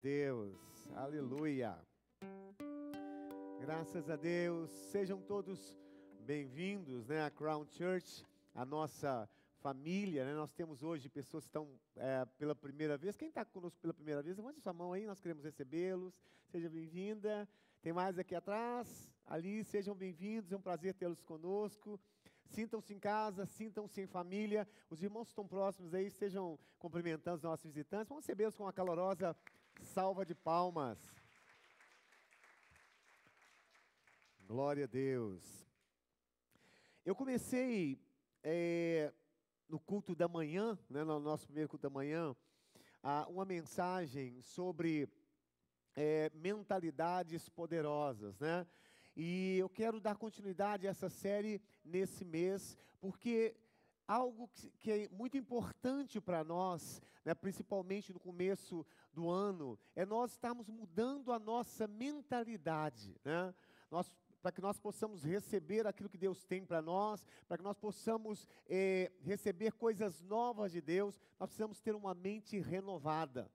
Deus, aleluia, graças a Deus, sejam todos bem-vindos, né, à Crown Church, a nossa família, né, nós temos hoje pessoas que estão pela primeira vez. Quem está conosco pela primeira vez, levante sua mão aí, nós queremos recebê-los, seja bem-vinda. Tem mais aqui atrás, ali, sejam bem-vindos, é um prazer tê-los conosco. Sintam-se em casa, sintam-se em família. Os irmãos que estão próximos aí, estejam cumprimentando os nossos visitantes. Vamos recebê-los com uma calorosa salva de palmas. Glória a Deus. Eu comecei no culto da manhã, né, no nosso primeiro culto da manhã, uma mensagem sobre mentalidades poderosas, né? E eu quero dar continuidade a essa série nesse mês, porque algo que é muito importante para nós, né, principalmente no começo do ano, é nós estarmos mudando a nossa mentalidade, né? Para que nós possamos receber aquilo que Deus tem para nós, para que nós possamos receber coisas novas de Deus, nós precisamos ter uma mente renovada.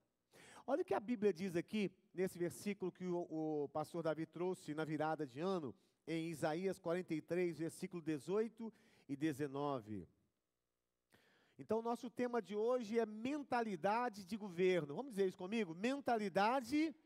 Olha o que a Bíblia diz aqui, nesse versículo que o pastor Davi trouxe na virada de ano, em Isaías 43, versículo 18 e 19. Então, o nosso tema de hoje é mentalidade de governo. Vamos dizer isso comigo? Mentalidade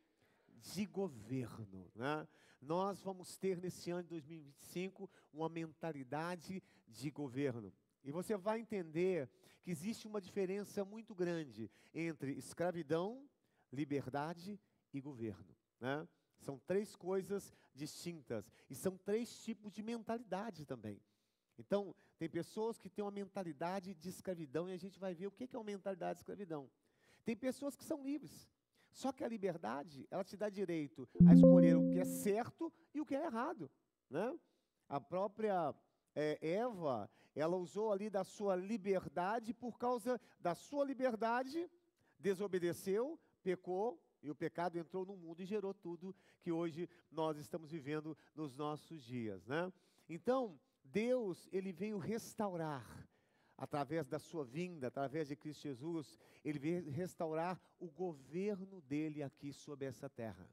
de governo, né? Nós vamos ter nesse ano de 2025 uma mentalidade de governo. E você vai entender que existe uma diferença muito grande entre escravidão, liberdade e governo, né? São três coisas distintas e são três tipos de mentalidade também. Então, tem pessoas que têm uma mentalidade de escravidão e a gente vai ver o que é uma mentalidade de escravidão. Tem pessoas que são livres, só que a liberdade, ela te dá direito a escolher o que é certo e o que é errado, né? A própria Eva, ela usou ali da sua liberdade, por causa da sua liberdade, desobedeceu, pecou, e o pecado entrou no mundo e gerou tudo que hoje nós estamos vivendo nos nossos dias, né? Então, Deus, Ele veio restaurar, através da sua vinda, através de Cristo Jesus, Ele veio restaurar o governo dEle aqui sobre essa terra.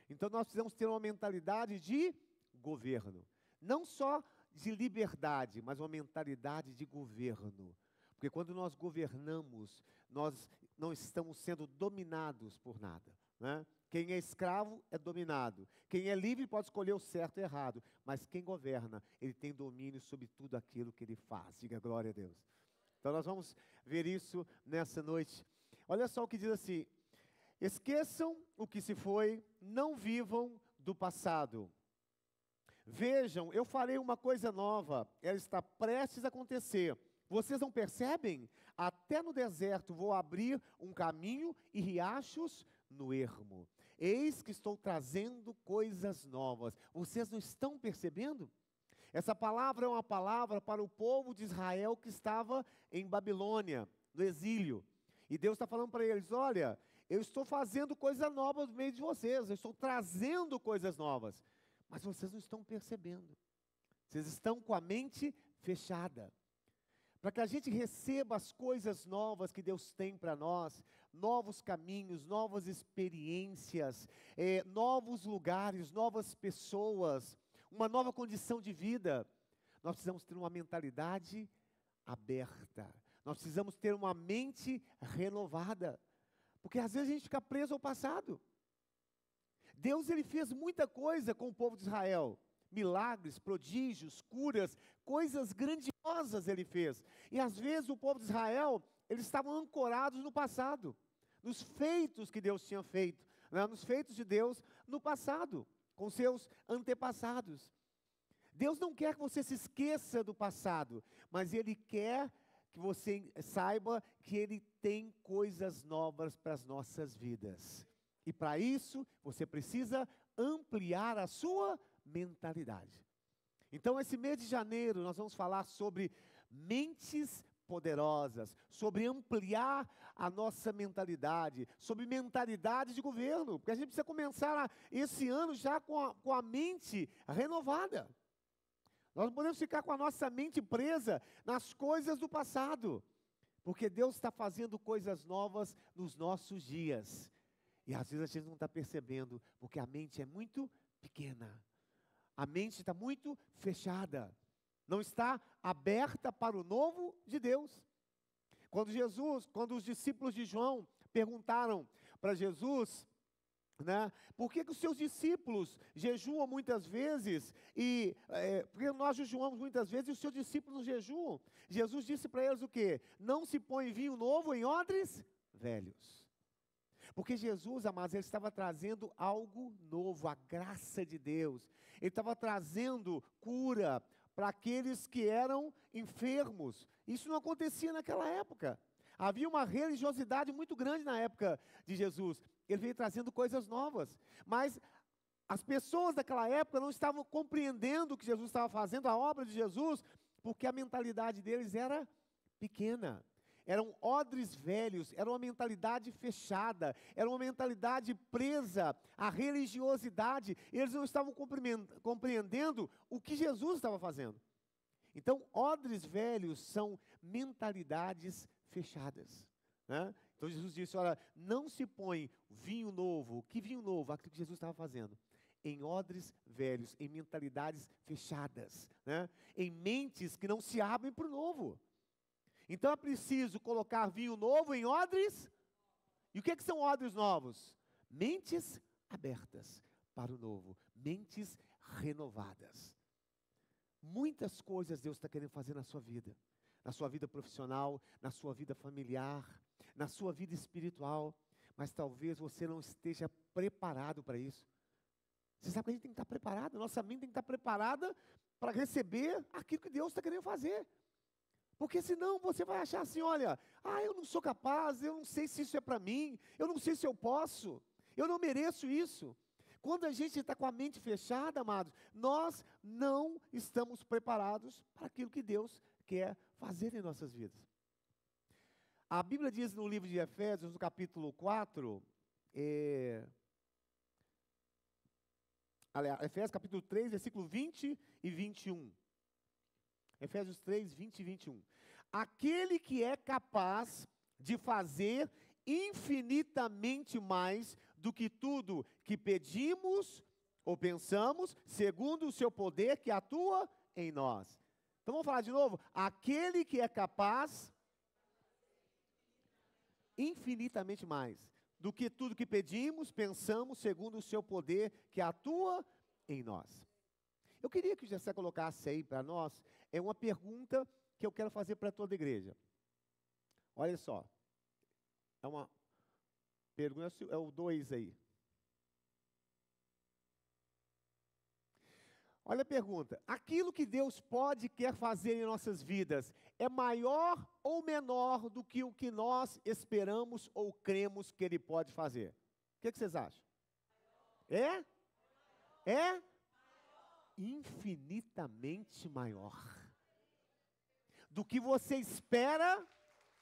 Então, nós precisamos ter uma mentalidade de governo, não só de liberdade, mas uma mentalidade de governo. Porque quando nós governamos, nós não estamos sendo dominados por nada, né? Quem é escravo é dominado. Quem é livre pode escolher o certo e o errado. Mas quem governa, ele tem domínio sobre tudo aquilo que ele faz. Diga glória a Deus. Então nós vamos ver isso nessa noite. Olha só o que diz assim: esqueçam o que se foi, não vivam do passado. Vejam, eu farei uma coisa nova, ela está prestes a acontecer. Vocês não percebem? Até no deserto vou abrir um caminho e riachos no ermo. Eis que estou trazendo coisas novas. Vocês não estão percebendo? Essa palavra é uma palavra para o povo de Israel que estava em Babilônia, no exílio. E Deus está falando para eles: olha, eu estou fazendo coisa nova no meio de vocês, eu estou trazendo coisas novas. Mas vocês não estão percebendo. Vocês estão com a mente fechada. Para que a gente receba as coisas novas que Deus tem para nós, novos caminhos, novas experiências, novos lugares, novas pessoas, uma nova condição de vida, nós precisamos ter uma mentalidade aberta. Nós precisamos ter uma mente renovada. Porque às vezes a gente fica preso ao passado. Deus, Ele fez muita coisa com o povo de Israel. Milagres, prodígios, curas, coisas grandiosas Ele fez. E às vezes o povo de Israel, eles estavam ancorados no passado, nos feitos que Deus tinha feito, né? Nos feitos de Deus no passado, com seus antepassados. Deus não quer que você se esqueça do passado, mas Ele quer que você saiba que Ele tem coisas novas para as nossas vidas. E para isso, você precisa ampliar a sua mentalidade. Então, esse mês de janeiro, nós vamos falar sobre mentes poderosas, sobre ampliar a nossa mentalidade, sobre mentalidade de governo, porque a gente precisa começar esse ano já com a mente renovada. Nós não podemos ficar com a nossa mente presa nas coisas do passado, porque Deus está fazendo coisas novas nos nossos dias. E às vezes a gente não está percebendo, porque a mente é muito pequena. A mente está muito fechada. Não está aberta para o novo de Deus. Quando os discípulos de João perguntaram para Jesus, né, por que os seus discípulos jejuam muitas vezes, porque nós jejuamos muitas vezes e os seus discípulos não jejuam. Jesus disse para eles o quê? Não se põe vinho novo em odres velhos. Porque Jesus, amados, ele estava trazendo algo novo, a graça de Deus. Ele estava trazendo cura para aqueles que eram enfermos. Isso não acontecia naquela época. Havia uma religiosidade muito grande na época de Jesus. Ele veio trazendo coisas novas. Mas as pessoas daquela época não estavam compreendendo o que Jesus estava fazendo, a obra de Jesus, porque a mentalidade deles era pequena. Eram odres velhos, era uma mentalidade fechada, era uma mentalidade presa à religiosidade. Eles não estavam compreendendo o que Jesus estava fazendo. Então, odres velhos são mentalidades fechadas, né? Então, Jesus disse, olha, não se põe vinho novo. Que vinho novo? Aquilo que Jesus estava fazendo. Em odres velhos, em mentalidades fechadas, né? Em mentes que não se abrem para o novo. Então é preciso colocar vinho novo em odres. E o que são odres novos? Mentes abertas para o novo. Mentes renovadas. Muitas coisas Deus está querendo fazer na sua vida. Na sua vida profissional, na sua vida familiar, na sua vida espiritual. Mas talvez você não esteja preparado para isso. Você sabe que a gente tem que estar preparado. Nossa mente tem que estar preparada para receber aquilo que Deus está querendo fazer. Porque senão você vai achar assim, olha, eu não sou capaz, eu não sei se isso é para mim, eu não sei se eu posso, eu não mereço isso. Quando a gente está com a mente fechada, amados, nós não estamos preparados para aquilo que Deus quer fazer em nossas vidas. A Bíblia diz no livro de Efésios, no capítulo 4, Efésios capítulo 3, versículo 20 e 21. Efésios 3, 20 e 21. Aquele que é capaz de fazer infinitamente mais do que tudo que pedimos ou pensamos, segundo o seu poder que atua em nós. Então vamos falar de novo. Aquele que é capaz infinitamente mais do que tudo que pedimos, pensamos, segundo o seu poder que atua em nós. Eu queria que o Gessé colocasse aí para nós, uma pergunta que eu quero fazer para toda a igreja. Olha só, é uma pergunta, é o 2 aí. Olha a pergunta, aquilo que Deus pode e quer fazer em nossas vidas é maior ou menor do que o que nós esperamos ou cremos que Ele pode fazer? O que vocês acham? É? É? Infinitamente maior do que você espera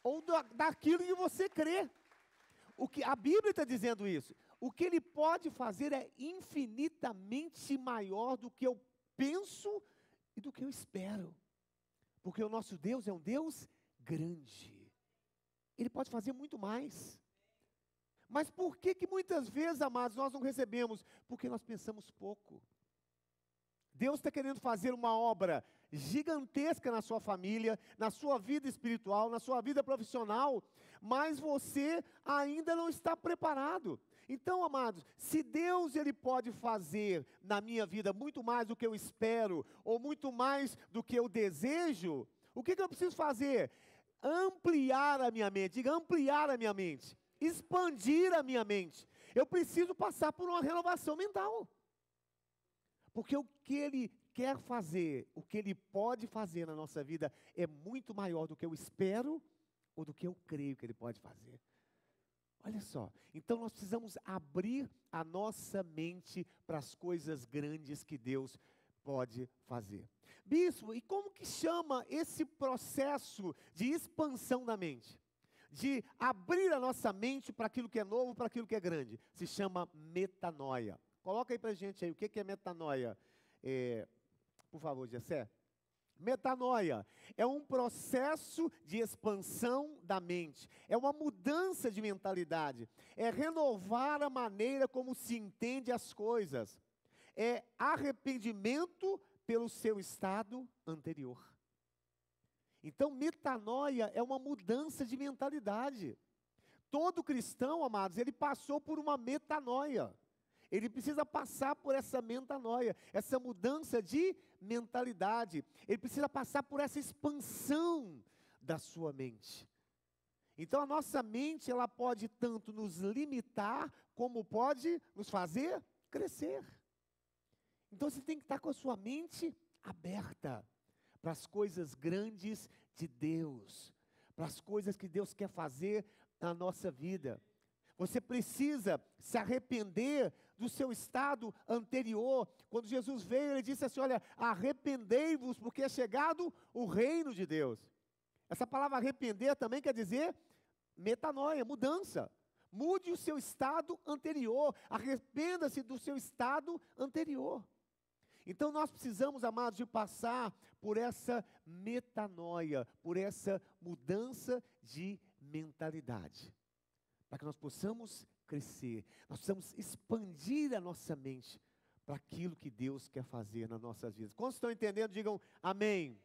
ou daquilo que você crê. O que a Bíblia está dizendo isso. O que Ele pode fazer é infinitamente maior do que eu penso e do que eu espero. Porque o nosso Deus é um Deus grande. Ele pode fazer muito mais. Mas por que muitas vezes, amados, nós não recebemos? Porque nós pensamos pouco. Deus está querendo fazer uma obra gigantesca na sua família, na sua vida espiritual, na sua vida profissional, mas você ainda não está preparado. Então, amados, se Deus Ele pode fazer na minha vida muito mais do que eu espero, ou muito mais do que eu desejo, o que eu preciso fazer? Ampliar a minha mente, diga ampliar a minha mente, expandir a minha mente. Eu preciso passar por uma renovação mental. Porque o que Ele quer fazer, o que Ele pode fazer na nossa vida é muito maior do que eu espero ou do que eu creio que Ele pode fazer. Olha só, então nós precisamos abrir a nossa mente para as coisas grandes que Deus pode fazer. Bispo, e como que chama esse processo de expansão da mente? De abrir a nossa mente para aquilo que é novo, para aquilo que é grande? Se chama metanoia. Coloca aí para a gente aí, o que é metanoia? Por favor, Gessé. Metanoia é um processo de expansão da mente, é uma mudança de mentalidade, é renovar a maneira como se entende as coisas, é arrependimento pelo seu estado anterior. Então, metanoia é uma mudança de mentalidade. Todo cristão, amados, ele passou por uma metanoia. Ele precisa passar por essa metanoia, essa mudança de mentalidade. Ele precisa passar por essa expansão da sua mente. Então a nossa mente, ela pode tanto nos limitar, como pode nos fazer crescer. Então você tem que estar com a sua mente aberta para as coisas grandes de Deus, para as coisas que Deus quer fazer na nossa vida. Você precisa se arrepender do seu estado anterior. Quando Jesus veio, ele disse assim, olha, arrependei-vos, porque é chegado o reino de Deus. Essa palavra arrepender também quer dizer metanoia, mudança. Mude o seu estado anterior, arrependa-se do seu estado anterior. Então nós precisamos, amados, de passar por essa metanoia, por essa mudança de mentalidade. Para que nós possamos crescer, nós precisamos expandir a nossa mente para aquilo que Deus quer fazer nas nossas vidas. Quantos estão entendendo? Digam amém.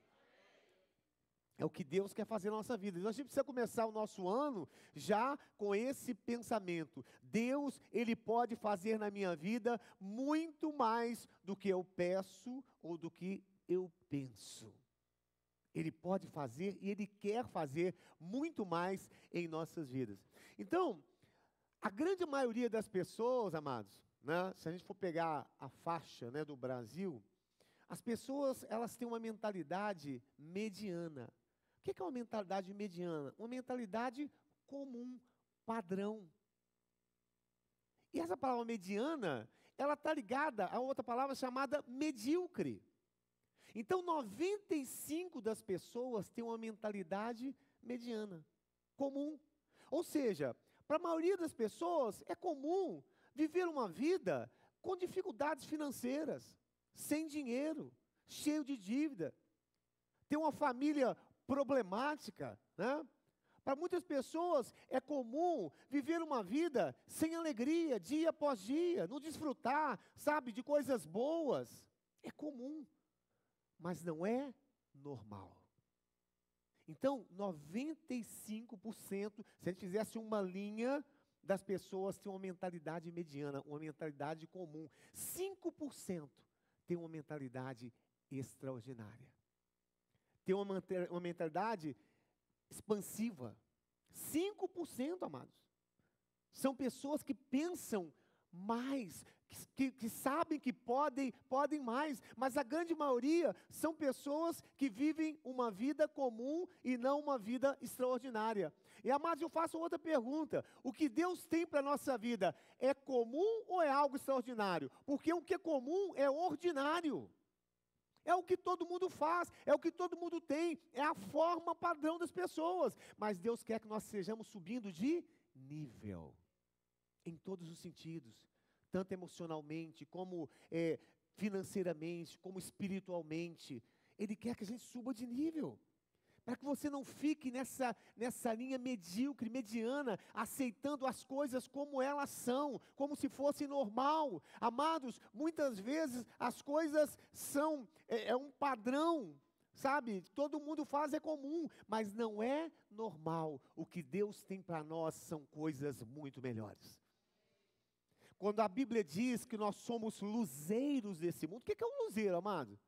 É o que Deus quer fazer na nossa vida. Então, a gente precisa começar o nosso ano já com esse pensamento. Deus, Ele pode fazer na minha vida muito mais do que eu peço ou do que eu penso. Ele pode fazer e Ele quer fazer muito mais em nossas vidas. Então, a grande maioria das pessoas, amados, né, se a gente for pegar a faixa, né, do Brasil, as pessoas, elas têm uma mentalidade mediana. O que é uma mentalidade mediana? Uma mentalidade comum, padrão. E essa palavra mediana, ela está ligada a outra palavra chamada medíocre. Então, 95% das pessoas têm uma mentalidade mediana, comum. Ou seja, para a maioria das pessoas é comum viver uma vida com dificuldades financeiras, sem dinheiro, cheio de dívida, ter uma família problemática, né? Para muitas pessoas é comum viver uma vida sem alegria, dia após dia, não desfrutar, sabe, de coisas boas. É comum, mas não é normal. Então, 95%, se a gente fizesse uma linha das pessoas, tem uma mentalidade mediana, uma mentalidade comum. 5% tem uma mentalidade extraordinária. Tem uma mentalidade expansiva. 5%, amados. São pessoas que pensam mais, que sabem que podem mais, mas a grande maioria são pessoas que vivem uma vida comum e não uma vida extraordinária. E, amados, eu faço outra pergunta: o que Deus tem para a nossa vida é comum ou é algo extraordinário? Porque o que é comum é ordinário. É o que todo mundo faz, é o que todo mundo tem, é a forma padrão das pessoas. Mas Deus quer que nós sejamos subindo de nível, em todos os sentidos, tanto emocionalmente, como financeiramente, como espiritualmente. Ele quer que a gente suba de nível, para que você não fique nessa linha medíocre, mediana, aceitando as coisas como elas são, como se fosse normal. Amados, muitas vezes as coisas são, um padrão, sabe? Todo mundo faz, é comum, mas não é normal. O que Deus tem para nós são coisas muito melhores. Quando a Bíblia diz que nós somos luzeiros desse mundo, o que é um luzeiro, amado?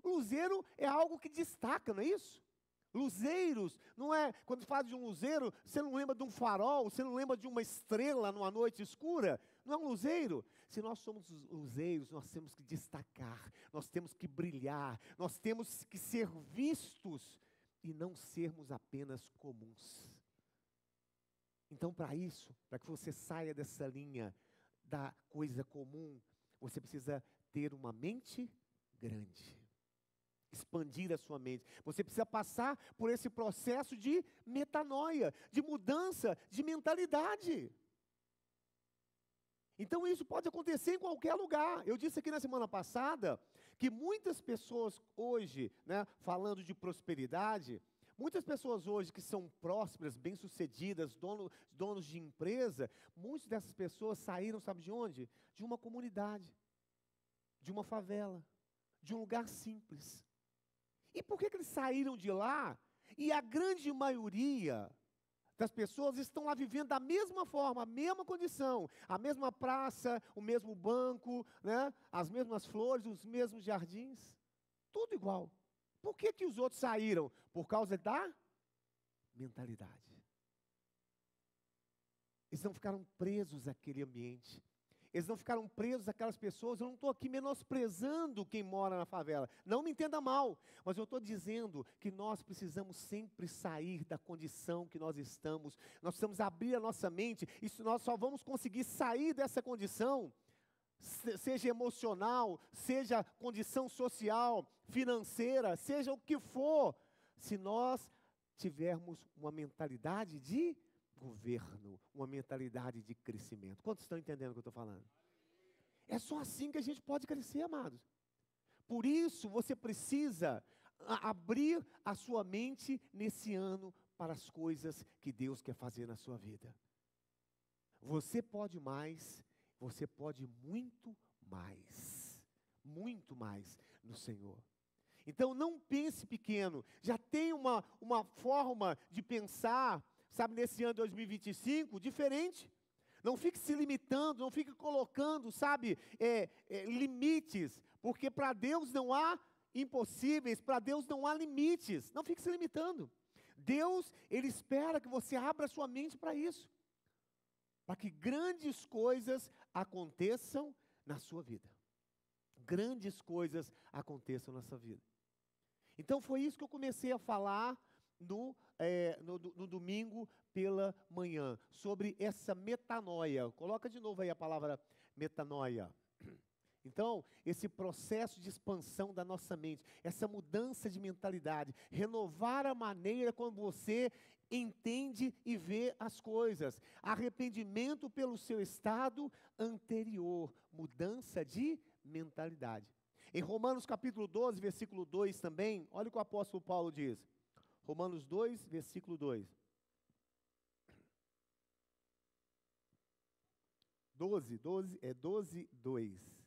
O luzeiro é algo que destaca, não é isso? Luzeiros, não é, quando fala de um luzeiro, você não lembra de um farol, você não lembra de uma estrela numa noite escura, não é um luzeiro. Se nós somos luzeiros, nós temos que destacar, nós temos que brilhar, nós temos que ser vistos e não sermos apenas comuns. Então, para isso, para que você saia dessa linha da coisa comum, você precisa ter uma mente grande. Expandir a sua mente. Você precisa passar por esse processo de metanoia, de mudança de mentalidade. Então isso pode acontecer em qualquer lugar. Eu disse aqui na semana passada que muitas pessoas hoje, né, falando de prosperidade, muitas pessoas hoje que são prósperas, bem-sucedidas, donos de empresa, muitas dessas pessoas saíram, sabe de onde? De uma comunidade, de uma favela, de um lugar simples. E por que eles saíram de lá? E a grande maioria das pessoas estão lá vivendo da mesma forma, a mesma condição, a mesma praça, o mesmo banco, né? As mesmas flores, os mesmos jardins, tudo igual. Por que que os outros saíram? Por causa da mentalidade. Eles não ficaram presos àquele ambiente. Eles não ficaram presos àquelas pessoas. Eu não estou aqui menosprezando quem mora na favela. Não me entenda mal. Mas eu estou dizendo que nós precisamos sempre sair da condição que nós estamos. Nós precisamos abrir a nossa mente. E nós só vamos conseguir sair dessa condição, seja emocional, seja condição social, financeira, seja o que for, se nós tivermos uma mentalidade de governo, uma mentalidade de crescimento. Quantos estão entendendo o que eu estou falando? É só assim que a gente pode crescer, amados. Por isso, você precisa abrir a sua mente nesse ano para as coisas que Deus quer fazer na sua vida. Você pode mais, você pode muito mais no Senhor. Então, não pense pequeno, já tem uma forma de pensar, sabe, nesse ano de 2025, diferente. Não fique se limitando, não fique colocando, sabe, limites, porque para Deus não há impossíveis, para Deus não há limites. Não fique se limitando. Deus, Ele espera que você abra a sua mente para isso, para que grandes coisas aconteçam na sua vida. Grandes coisas aconteçam na sua vida. Então, foi isso que eu comecei a falar no domingo pela manhã, sobre essa metanoia. Coloca de novo aí a palavra metanoia. Então, esse processo de expansão da nossa mente, essa mudança de mentalidade, renovar a maneira como você entende e vê as coisas, arrependimento pelo seu estado anterior, mudança de mentalidade. Em Romanos capítulo 12, versículo 2 também, olha o que o apóstolo Paulo diz. Romanos 2, versículo 2. 12, 2.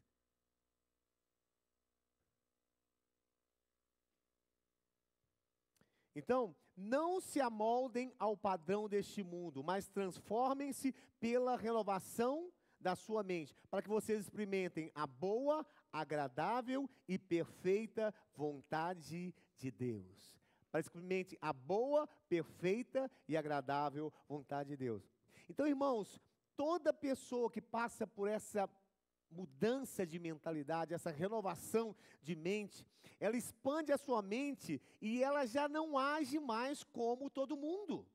Então, não se amoldem ao padrão deste mundo, mas transformem-se pela renovação da sua mente, para que vocês experimentem a boa, agradável e perfeita vontade de Deus. Para que experimente a boa, perfeita e agradável vontade de Deus. Então, irmãos, toda pessoa que passa por essa mudança de mentalidade, essa renovação de mente, ela expande a sua mente e ela já não age mais como todo mundo.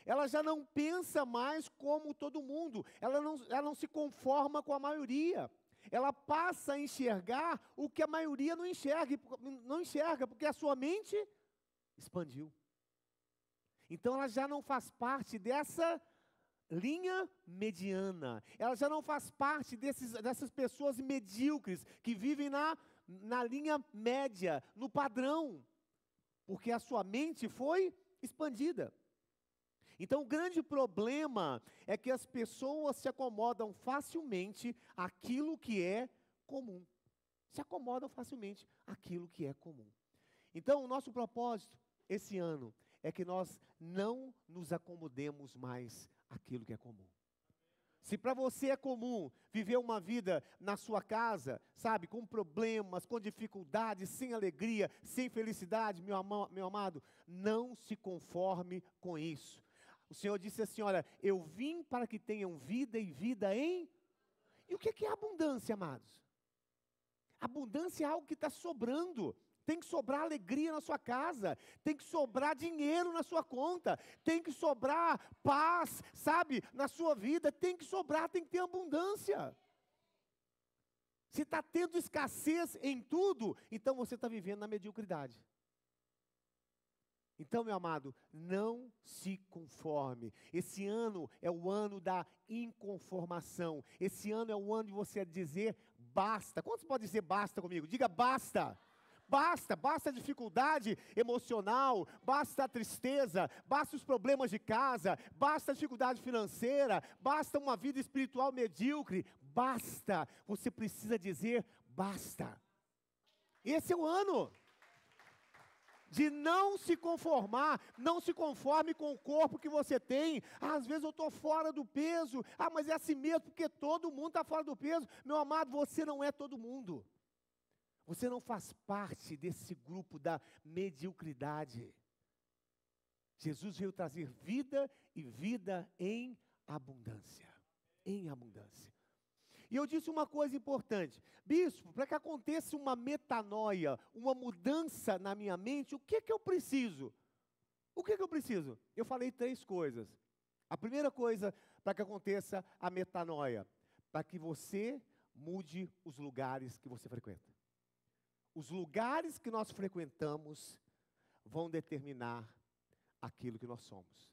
Ela já não pensa mais como todo mundo. Ela não se conforma com a maioria. Ela passa a enxergar o que a maioria não enxerga, porque a sua mente expandiu. Então ela já não faz parte dessa linha mediana. Ela já não faz parte dessas pessoas medíocres que vivem na linha média, no padrão, porque a sua mente foi expandida. Então, o grande problema é que as pessoas se acomodam facilmente àquilo que é comum. Se acomodam facilmente àquilo que é comum. Então, o nosso propósito esse ano é que nós não nos acomodemos mais àquilo que é comum. Se para você é comum viver uma vida na sua casa, sabe, com problemas, com dificuldades, sem alegria, sem felicidade, meu amado, não se conforme com isso. O Senhor disse assim, olha, eu vim para que tenham vida e vida em... E o que é abundância, amados? Abundância é algo que está sobrando. Tem que sobrar alegria na sua casa, tem que sobrar dinheiro na sua conta, tem que sobrar paz, sabe, na sua vida, tem que sobrar, tem que ter abundância. Se está tendo escassez em tudo, então você está vivendo na mediocridade. Então, meu amado, não se conforme. Esse ano é o ano da inconformação. Esse ano é o ano de você dizer basta. Quantos podem dizer basta comigo? Diga basta. Basta a dificuldade emocional, basta a tristeza, basta os problemas de casa, basta a dificuldade financeira, basta uma vida espiritual medíocre, basta. Você precisa dizer basta. Esse é o ano de não se conformar, não se conforme com o corpo que você tem. Às vezes eu estou fora do peso, mas é assim mesmo, porque todo mundo está fora do peso. Meu amado, você não é todo mundo. Você não faz parte desse grupo da mediocridade. Jesus veio trazer vida e vida em abundância. Em abundância. E eu disse uma coisa importante. Bispo, para que aconteça uma metanoia, uma mudança na minha mente, o que eu preciso? O que eu preciso? Eu falei 3 coisas. A primeira coisa para que aconteça a metanoia, para que você mude os lugares que você frequenta. Os lugares que nós frequentamos vão determinar aquilo que nós somos.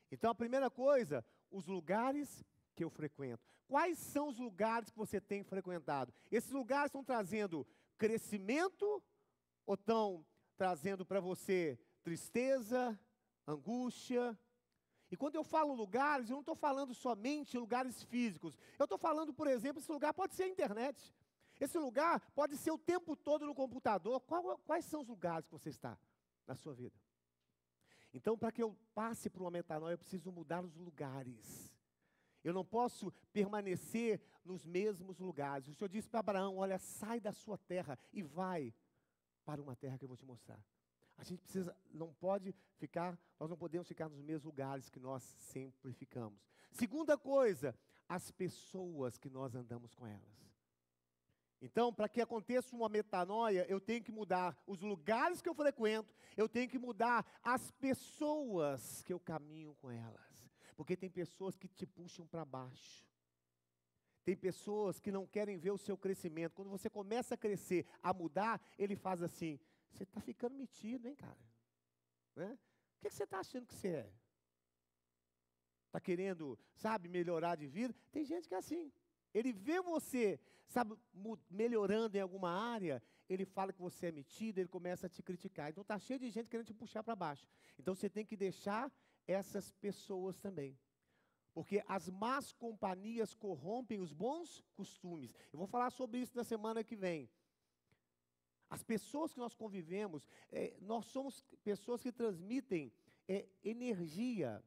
Então, a primeira coisa, os lugares que eu frequento. Quais são os lugares que você tem frequentado? Esses lugares estão trazendo crescimento ou estão trazendo para você tristeza, angústia? E quando eu falo lugares, eu não estou falando somente lugares físicos. Eu estou falando, por exemplo, esse lugar pode ser a internet. Esse lugar pode ser o tempo todo no computador. Quais são os lugares que você está na sua vida? Então, para que eu passe por uma metanoia, eu preciso mudar os lugares. Eu não posso permanecer nos mesmos lugares. O Senhor disse para Abraão, olha, sai da sua terra e vai para uma terra que eu vou te mostrar. A gente nós não podemos ficar nos mesmos lugares que nós sempre ficamos. Segunda coisa, as pessoas que nós andamos com elas. Então, para que aconteça uma metanoia, eu tenho que mudar os lugares que eu frequento, eu tenho que mudar as pessoas que eu caminho com elas. Porque tem pessoas que te puxam para baixo. Tem pessoas que não querem ver o seu crescimento. Quando você começa a crescer, a mudar, ele faz assim, você está ficando metido, hein, cara? Né? O que você está achando que você é? Está querendo, sabe, melhorar de vida? Tem gente que é assim. Ele vê você, sabe, melhorando em alguma área, ele fala que você é metido, ele começa a te criticar. Então está cheio de gente querendo te puxar para baixo. Então você tem que deixar essas pessoas também. Porque as más companhias corrompem os bons costumes. Eu vou falar sobre isso na semana que vem. As pessoas que nós convivemos, nós somos pessoas que transmitem energia.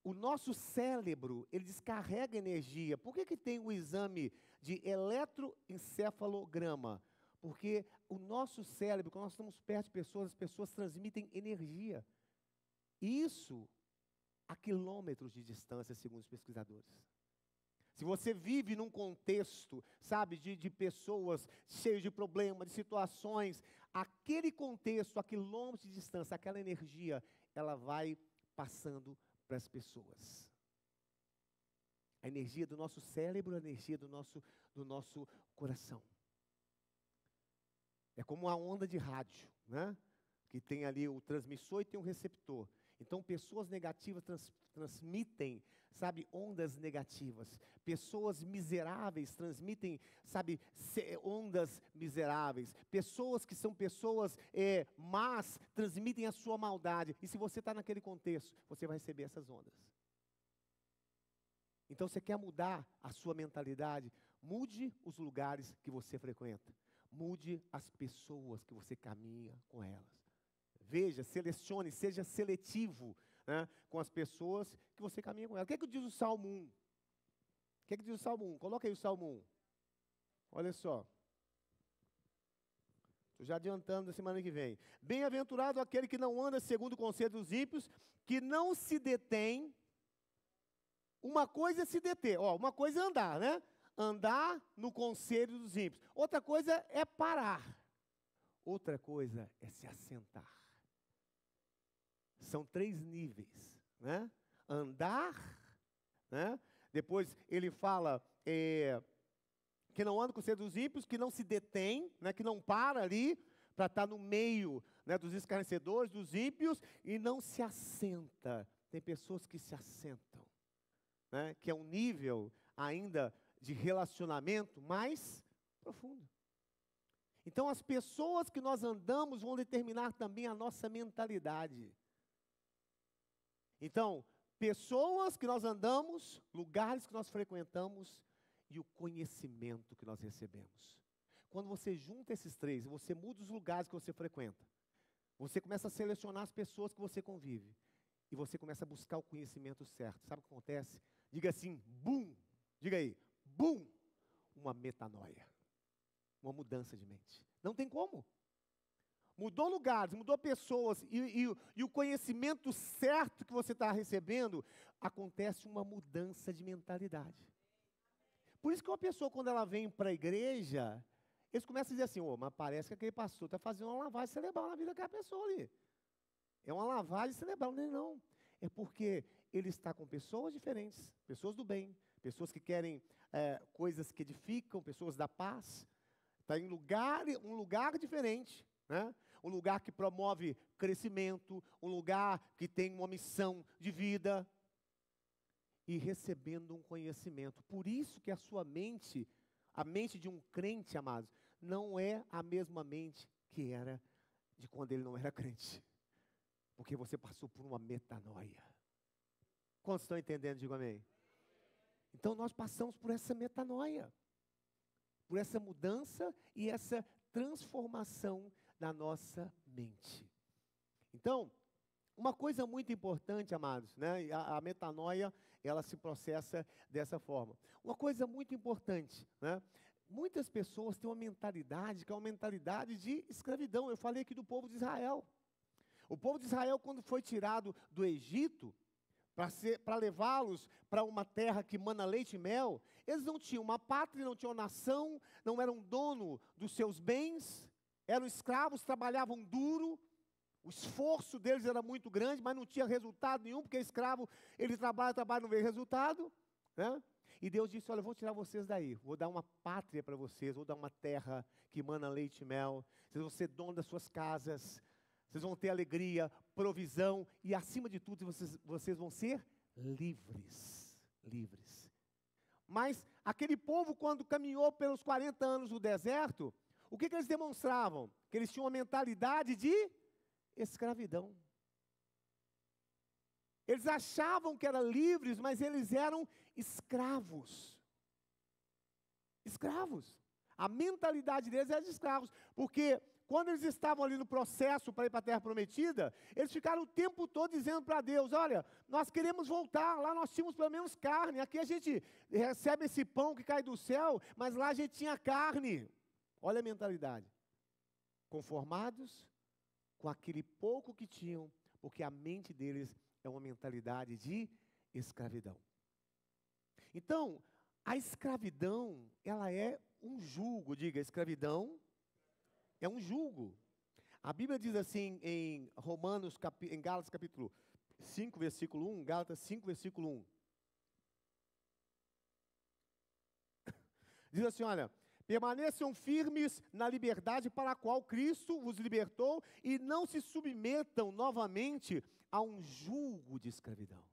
O nosso cérebro, ele descarrega energia. Por que tem o exame de eletroencefalograma? Porque o nosso cérebro, quando nós estamos perto de pessoas, as pessoas transmitem energia. Isso a quilômetros de distância, segundo os pesquisadores. Se você vive num contexto, sabe, de pessoas cheias de problemas, de situações, aquele contexto, a quilômetros de distância, aquela energia, ela vai passando para as pessoas. A energia do nosso cérebro, a energia do nosso coração. É como uma onda de rádio, né? Que tem ali o transmissor e tem o receptor. Então, pessoas negativas transmitem, sabe, ondas negativas. Pessoas miseráveis transmitem, sabe, ondas miseráveis. Pessoas que são pessoas más transmitem a sua maldade. E se você está naquele contexto, você vai receber essas ondas. Então, você quer mudar a sua mentalidade? Mude os lugares que você frequenta. Mude as pessoas que você caminha com elas. Veja, selecione, seja seletivo, né, com as pessoas que você caminha com elas. O que diz o Salmo 1? O que diz o Salmo 1? Coloca aí o Salmo 1. Olha só. Estou já adiantando da semana que vem. Bem-aventurado aquele que não anda segundo o conselho dos ímpios, que não se detém. Uma coisa é se deter, uma coisa é andar, né? Andar no conselho dos ímpios. Outra coisa é parar. Outra coisa é se assentar. São 3 níveis, né? Andar, né? Depois ele fala que não anda com o conselho dos ímpios, que não se detém, né? Que não para ali para estar no meio, né, dos escarnecedores, dos ímpios, e não se assenta. Tem pessoas que se assentam, né? Que é um nível ainda de relacionamento mais profundo. Então, as pessoas que nós andamos vão determinar também a nossa mentalidade. Então, pessoas que nós andamos, lugares que nós frequentamos e o conhecimento que nós recebemos. Quando você junta esses três, você muda os lugares que você frequenta. Você começa a selecionar as pessoas que você convive. E você começa a buscar o conhecimento certo. Sabe o que acontece? Diga assim, bum! Diga aí, bum! Uma metanoia. Uma mudança de mente. Não tem como. Mudou lugares, mudou pessoas e o conhecimento certo que você está recebendo, acontece uma mudança de mentalidade. Por isso que uma pessoa, quando ela vem para a igreja, eles começam a dizer assim, mas parece que aquele pastor está fazendo uma lavagem cerebral na vida daquela pessoa ali. É uma lavagem cerebral, não. É porque ele está com pessoas diferentes, pessoas do bem, pessoas que querem coisas que edificam, pessoas da paz. Está em um lugar diferente, né? Um lugar que promove crescimento, um lugar que tem uma missão de vida e recebendo um conhecimento. Por isso que a sua mente, a mente de um crente, amados, não é a mesma mente que era de quando ele não era crente. Porque você passou por uma metanoia. Quantos estão entendendo? Digo amém. Então nós passamos por essa metanoia, por essa mudança e essa transformação na nossa mente. Então, uma coisa muito importante, amados, né? A metanoia, ela se processa dessa forma. Uma coisa muito importante, né? Muitas pessoas têm uma mentalidade que é uma mentalidade de escravidão. Eu falei aqui do povo de Israel. O povo de Israel, quando foi tirado do Egito, para levá-los para uma terra que mana leite e mel, eles não tinham uma pátria, não tinham nação, não eram dono dos seus bens, eram escravos, trabalhavam duro, o esforço deles era muito grande, mas não tinha resultado nenhum, porque escravo, ele trabalha, não vê resultado, né? E Deus disse, olha, eu vou tirar vocês daí, vou dar uma pátria para vocês, vou dar uma terra que mana leite e mel, vocês vão ser donos das suas casas, vocês vão ter alegria, provisão, e acima de tudo, vocês vão ser livres, livres. Mas aquele povo, quando caminhou pelos 40 anos no deserto, o que eles demonstravam? Que eles tinham uma mentalidade de escravidão. Eles achavam que eram livres, mas eles eram escravos. Escravos. A mentalidade deles era de escravos, porque quando eles estavam ali no processo para ir para a terra prometida, eles ficaram o tempo todo dizendo para Deus, olha, nós queremos voltar, lá nós tínhamos pelo menos carne, aqui a gente recebe esse pão que cai do céu, mas lá a gente tinha carne. Olha a mentalidade. Conformados com aquele pouco que tinham, porque a mente deles é uma mentalidade de escravidão. Então, a escravidão, ela é um jugo, diga, escravidão é um jugo. A Bíblia diz assim em em Gálatas capítulo 5, versículo 1, Gálatas 5, versículo 1. Diz assim, olha, permaneçam firmes na liberdade para a qual Cristo vos libertou e não se submetam novamente a um jugo de escravidão.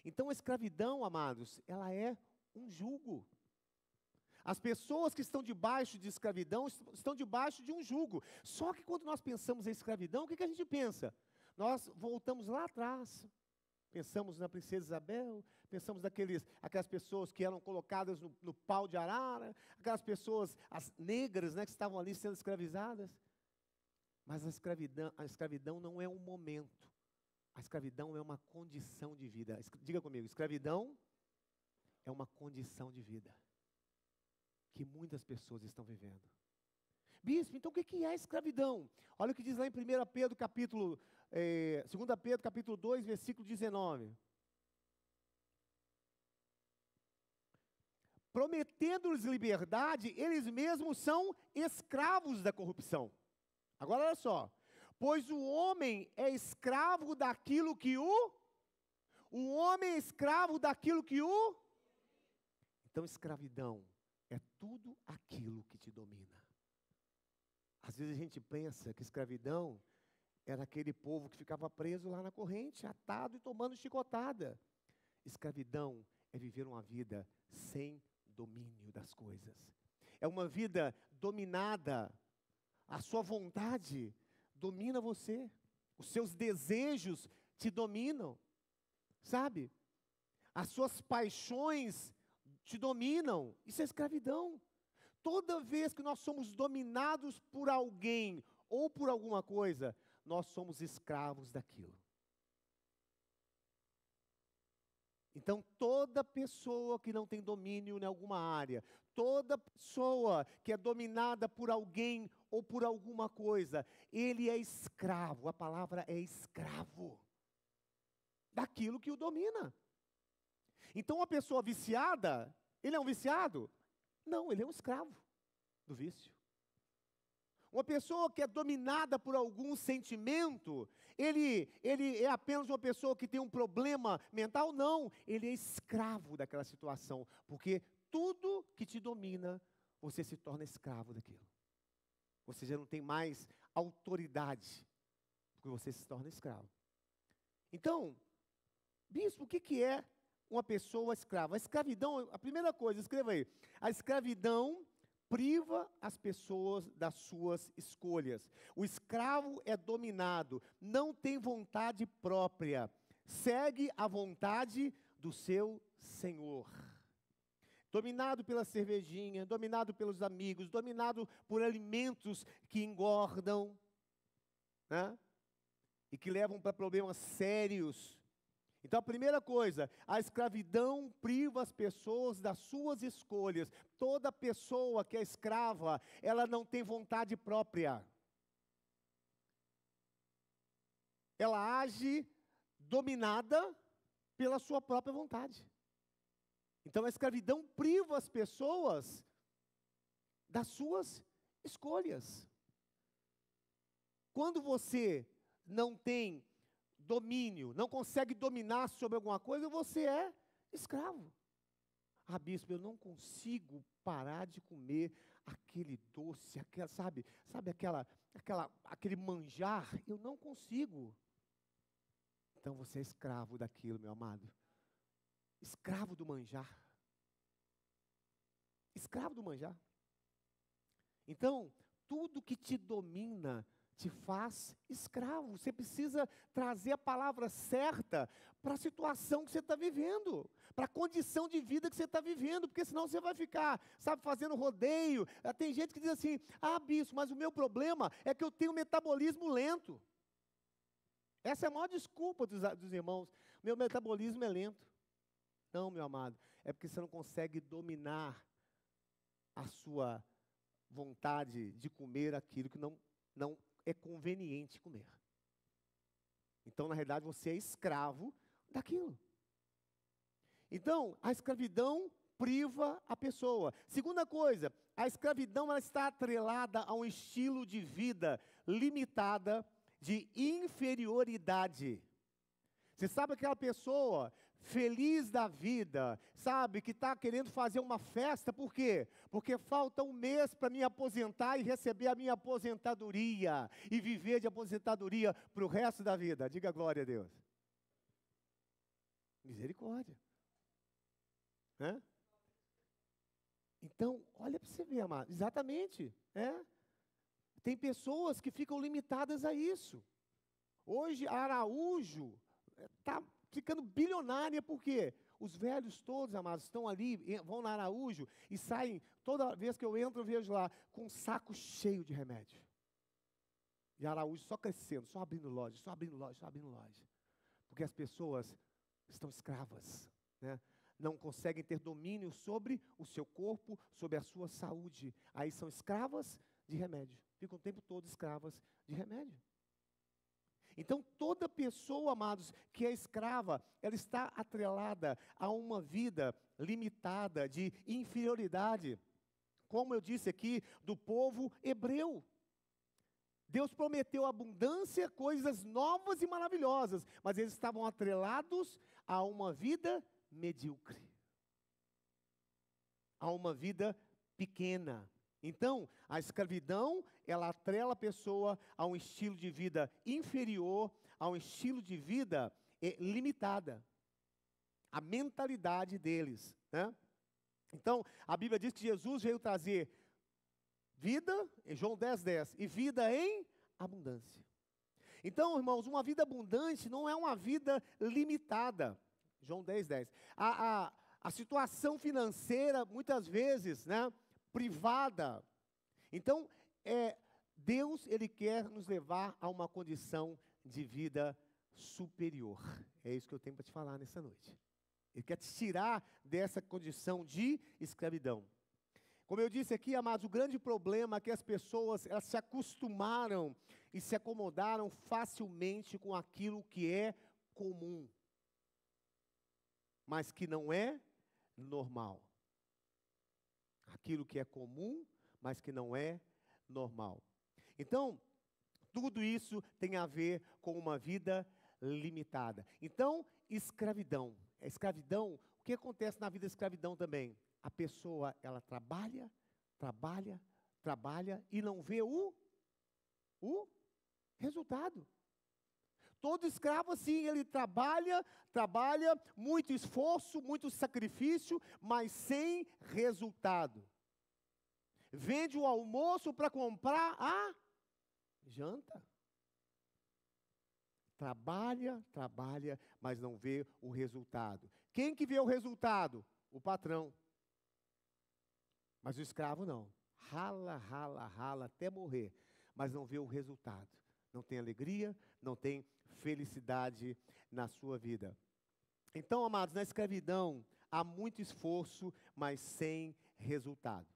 Então a escravidão, amados, ela é um jugo. As pessoas que estão debaixo de escravidão estão debaixo de um jugo. Só que quando nós pensamos em escravidão, o que a gente pensa? Nós voltamos lá atrás. Pensamos na princesa Isabel, pensamos aquelas pessoas que eram colocadas no pau de arara, aquelas pessoas, as negras, né, que estavam ali sendo escravizadas. Mas a escravidão não é um momento. A escravidão é uma condição de vida. Diga comigo, escravidão é uma condição de vida que muitas pessoas estão vivendo. Bispo, então o que é escravidão? Olha o que diz lá em 2 Pedro, capítulo 2, versículo 19. Prometendo-lhes liberdade, eles mesmos são escravos da corrupção. Agora olha só. Pois o homem é escravo daquilo que o homem é escravo daquilo que o... Então escravidão é tudo aquilo que te domina. Às vezes a gente pensa que escravidão era aquele povo que ficava preso lá na corrente, atado e tomando chicotada. Escravidão é viver uma vida sem domínio das coisas. É uma vida dominada. A sua vontade domina você. Os seus desejos te dominam. Sabe? As suas paixões te dominam. Isso é escravidão. Toda vez que nós somos dominados por alguém ou por alguma coisa, nós somos escravos daquilo. Então, toda pessoa que não tem domínio em alguma área, toda pessoa que é dominada por alguém ou por alguma coisa, ele é escravo. A palavra é escravo daquilo que o domina. Então, uma pessoa viciada, ele é um viciado? Não, ele é um escravo do vício. Uma pessoa que é dominada por algum sentimento, ele é apenas uma pessoa que tem um problema mental? Não, ele é escravo daquela situação, porque tudo que te domina, você se torna escravo daquilo. Você já não tem mais autoridade, porque você se torna escravo. Então, bispo, o que é uma pessoa escrava? A escravidão, a primeira coisa, escreva aí, a escravidão priva as pessoas das suas escolhas. O escravo é dominado, não tem vontade própria, segue a vontade do seu senhor. Dominado pela cervejinha, dominado pelos amigos, dominado por alimentos que engordam, né? E que levam para problemas sérios. Então, a primeira coisa, a escravidão priva as pessoas das suas escolhas. Toda pessoa que é escrava, ela não tem vontade própria. Ela age dominada pela sua própria vontade. Então, a escravidão priva as pessoas das suas escolhas. Quando você não tem domínio, não consegue dominar sobre alguma coisa, você é escravo. Ah, bispo, eu não consigo parar de comer aquele doce, aquele manjar, eu não consigo. Então você é escravo daquilo, meu amado. Escravo do manjar. Escravo do manjar. Então, tudo que te domina te faz escravo. Você precisa trazer a palavra certa para a situação que você está vivendo, para a condição de vida que você está vivendo, porque senão você vai ficar, fazendo rodeio. Tem gente que diz assim, ah, bispo, mas o meu problema é que eu tenho um metabolismo lento. Essa é a maior desculpa dos irmãos. Meu metabolismo é lento. Não, meu amado, é porque você não consegue dominar a sua vontade de comer aquilo que não é conveniente comer. Então, na realidade, você é escravo daquilo. Então, a escravidão priva a pessoa. Segunda coisa, a escravidão ela está atrelada a um estilo de vida limitada de inferioridade. Você sabe aquela pessoa feliz da vida, sabe, que está querendo fazer uma festa, por quê? Porque falta um mês para me aposentar e receber a minha aposentadoria, e viver de aposentadoria para o resto da vida. Diga glória a Deus. Misericórdia. Né? Então, olha para você ver, amado, exatamente, tem pessoas que ficam limitadas a isso. Hoje, a Araújo está ficando bilionária, porque os velhos todos, amados, estão ali, vão na Araújo e saem, toda vez que eu entro, eu vejo lá, com um saco cheio de remédio. E a Araújo só crescendo, só abrindo loja, só abrindo loja, só abrindo loja. Porque as pessoas estão escravas, né? Não conseguem ter domínio sobre o seu corpo, sobre a sua saúde. Aí são escravas de remédio. Ficam o tempo todo escravas de remédio. Então, toda pessoa, amados, que é escrava, ela está atrelada a uma vida limitada de inferioridade. Como eu disse aqui, do povo hebreu. Deus prometeu abundância, coisas novas e maravilhosas, mas eles estavam atrelados a uma vida medíocre, a uma vida pequena. Então, a escravidão, ela atrela a pessoa a um estilo de vida inferior, a um estilo de vida limitada. A mentalidade deles, né? Então, a Bíblia diz que Jesus veio trazer vida, em João 10:10, e vida em abundância. Então, irmãos, uma vida abundante não é uma vida limitada. João 10:10. A situação financeira, muitas vezes, né, privada. Então, Deus, Ele quer nos levar a uma condição de vida superior. É isso que eu tenho para te falar nessa noite. Ele quer te tirar dessa condição de escravidão. Como eu disse aqui, amados, o grande problema é que as pessoas, elas se acostumaram e se acomodaram facilmente com aquilo que é comum, mas que não é normal. Aquilo que é comum, mas que não é normal. Então, tudo isso tem a ver com uma vida limitada. Então, escravidão. Escravidão, o que acontece na vida da escravidão também? A pessoa, ela trabalha e não vê o resultado. Todo escravo, assim, ele trabalha, muito esforço, muito sacrifício, mas sem resultado. Vende o almoço para comprar a janta. Trabalha, mas não vê o resultado. Quem que vê o resultado? O patrão. Mas o escravo não. Rala até morrer, mas não vê o resultado. Não tem alegria, não tem felicidade na sua vida. Então, amados, na escravidão há muito esforço, mas sem resultado.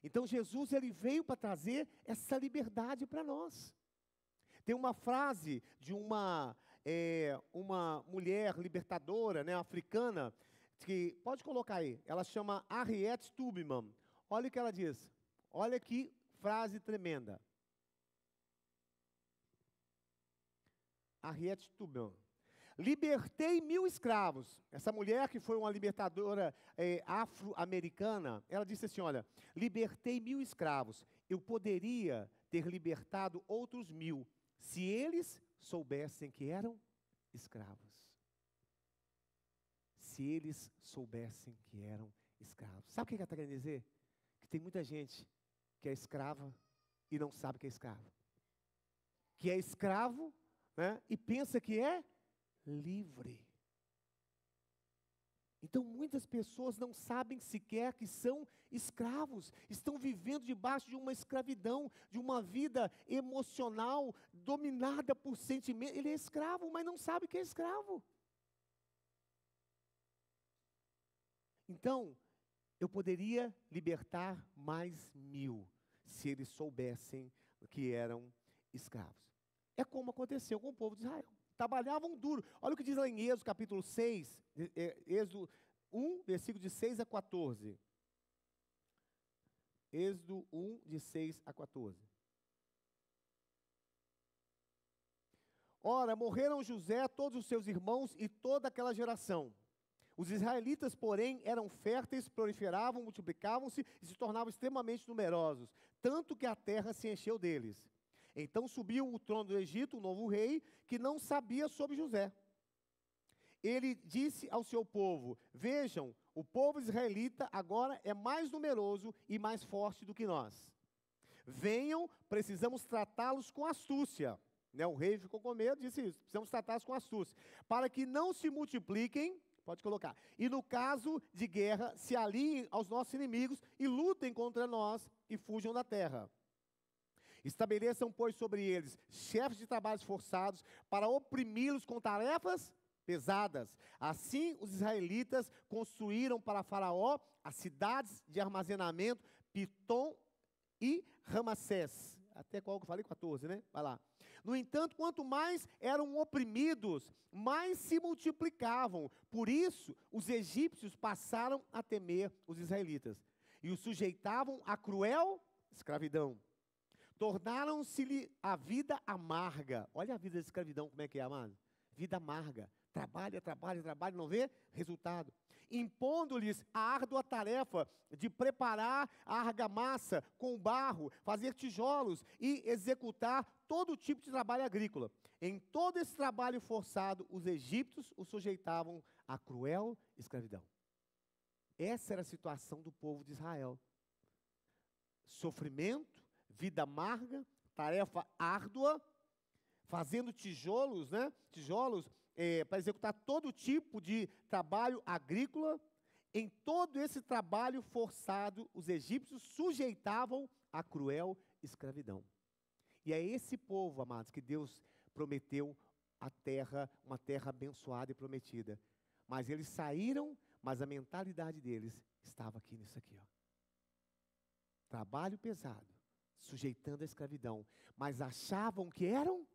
Então, Jesus, ele veio para trazer essa liberdade para nós. Tem uma frase de uma mulher libertadora, né, africana, que, pode colocar aí, ela chama Harriet Tubman. Olha o que ela diz. Olha que frase tremenda. Harriet Tubman. Libertei 1000 escravos. Essa mulher, que foi uma libertadora afro-americana, ela disse assim, olha, libertei 1000 escravos. Eu poderia ter libertado outros 1000, se eles soubessem que eram escravos. Se eles soubessem que eram escravos. Sabe o que ela está querendo dizer? Que tem muita gente que é escrava e não sabe que é escravo. Que é escravo, né, e pensa que é livre. Então, muitas pessoas não sabem sequer que são escravos. Estão vivendo debaixo de uma escravidão, de uma vida emocional, dominada por sentimentos. Ele é escravo, mas não sabe que é escravo. Então, eu poderia libertar mais 1000, se eles soubessem que eram escravos. É como aconteceu com o povo de Israel. Trabalhavam duro. Olha o que diz lá em Êxodo capítulo 6, Êxodo 1, versículo de 6 a 14. Êxodo 1, de 6 a 14. Ora, morreram José, todos os seus irmãos e toda aquela geração. Os israelitas, porém, eram férteis, proliferavam, multiplicavam-se e se tornavam extremamente numerosos, tanto que a terra se encheu deles. Então subiu o trono do Egito, um novo rei, que não sabia sobre José. Ele disse ao seu povo, vejam, o povo israelita agora é mais numeroso e mais forte do que nós. Venham, precisamos tratá-los com astúcia. O rei ficou com medo, disse isso, precisamos tratá-los com astúcia, para que não se multipliquem. Pode colocar. E no caso de guerra, se aliem aos nossos inimigos e lutem contra nós e fujam da terra. Estabeleçam, pois, sobre eles chefes de trabalhos forçados para oprimi-los com tarefas pesadas. Assim, os israelitas construíram para Faraó as cidades de armazenamento Pitom e Ramassés. Até qual que eu falei? 14, né? Vai lá. No entanto, quanto mais eram oprimidos, mais se multiplicavam. Por isso, os egípcios passaram a temer os israelitas e os sujeitavam a cruel escravidão. Tornaram-se-lhe a vida amarga. Olha a vida de escravidão, como é que é, amado? Vida amarga. Trabalha, não vê resultado. Impondo-lhes a árdua tarefa de preparar a argamassa com barro, fazer tijolos e executar todo tipo de trabalho agrícola. Em todo esse trabalho forçado, os egípcios os sujeitavam a cruel escravidão. Essa era a situação do povo de Israel. Sofrimento, vida amarga, tarefa árdua, fazendo tijolos, né? Tijolos para executar todo tipo de trabalho agrícola. Em todo esse trabalho forçado, os egípcios sujeitavam a cruel escravidão. E é esse povo, amados, que Deus prometeu a terra, uma terra abençoada e prometida. Mas eles saíram, mas a mentalidade deles estava aqui nisso aqui, ó. Trabalho pesado, sujeitando a escravidão, mas achavam que eram